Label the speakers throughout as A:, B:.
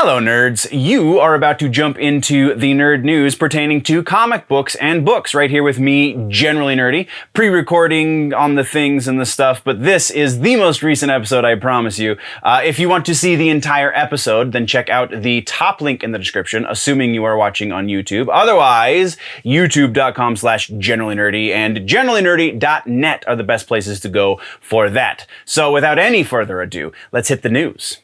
A: Hello nerds, you are about to jump into the nerd news pertaining to comic books and books right here with me, Generally Nerdy, pre-recording on the things and the stuff, but this is the most recent episode, I promise you. If you want to see the entire episode, then check out the top link in the description, assuming you are watching on YouTube. Otherwise, youtube.com/generallynerdy and generallynerdy.net are the best places to go for that. So without any further ado, let's hit the news.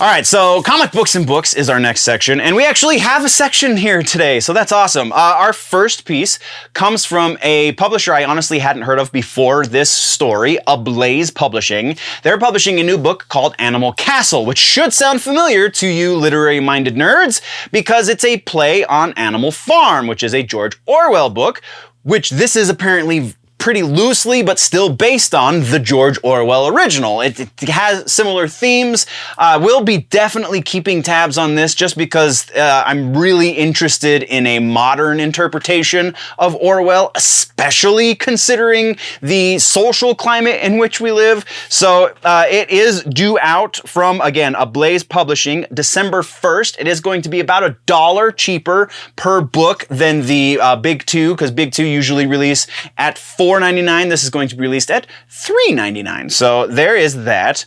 A: All right, so comic books and books is our next section, and we actually have a section here today, so that's awesome. Our first piece comes from a publisher I honestly hadn't heard of before this story, Ablaze Publishing. They're publishing a new book called Animal Castle, which should sound familiar to you literary-minded nerds, because it's a play on Animal Farm, which is a George Orwell book, which this is apparently pretty loosely, but still based on the George Orwell original. It has similar themes. We'll be definitely keeping tabs on this just because I'm really interested in a modern interpretation of Orwell, especially considering the social climate in which we live. So it is due out from, again, Ablaze Publishing, December 1st. It is going to be about $1 cheaper per book than the Big Two, because Big Two usually release at $4.99. This is going to be released at $3.99. So there is that.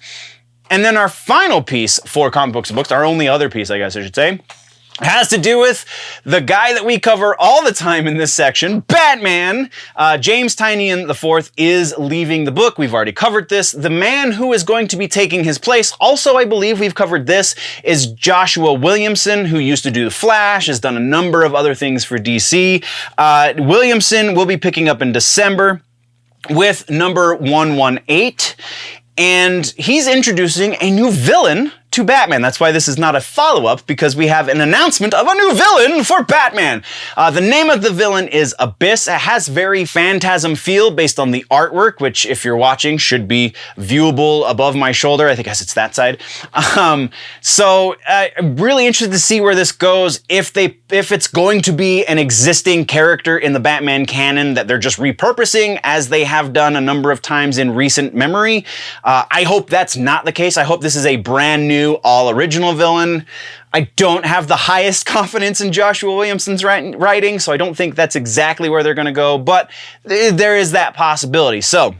A: And then our final piece for comic books and books, our only other piece, I guess I should say, has to do with the guy that we cover all the time in this section, Batman. James Tynion IV is leaving the book. We've already covered this. The man who is going to be taking his place, also I believe we've covered this, is Joshua Williamson, who used to do The Flash, has done a number of other things for DC. Williamson will be picking up in December with number 118, and he's introducing a new villain to Batman. That's why this is not a follow-up, because we have an announcement of a new villain for Batman. The name of the villain is Abyss. It has very Phantasm feel based on the artwork, which if you're watching should be viewable above my shoulder. I guess it's that side. So I'm really interested to see where this goes. If it's going to be an existing character in the Batman canon that they're just repurposing, as they have done a number of times in recent memory. I hope that's not the case. I hope this is a brand new all-original villain. I don't have the highest confidence in Joshua Williamson's writing, so I don't think that's exactly where they're going to go, but there is that possibility. So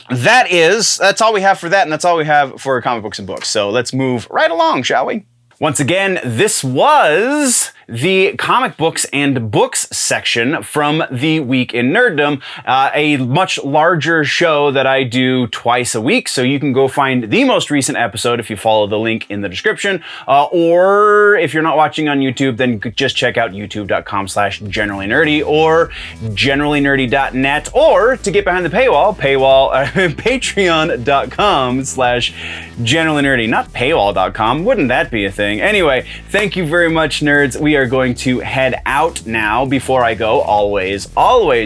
A: that's all we have for that, and that's all we have for comic books and books. So let's move right along, shall we? Once again, this was the comic books and books section from the Week in Nerddom, a much larger show that I do twice a week. So you can go find the most recent episode if you follow the link in the description, or if you're not watching on YouTube, then just check out youtube.com/generallynerdy or generallynerdy.net, or to get behind the paywall, patreon.com/generallynerdy, not paywall.com. Wouldn't that be a thing? Anyway, thank you very much, nerds. We are going to head out now. Before I go, always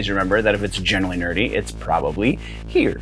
A: remember that if it's generally nerdy, it's probably here.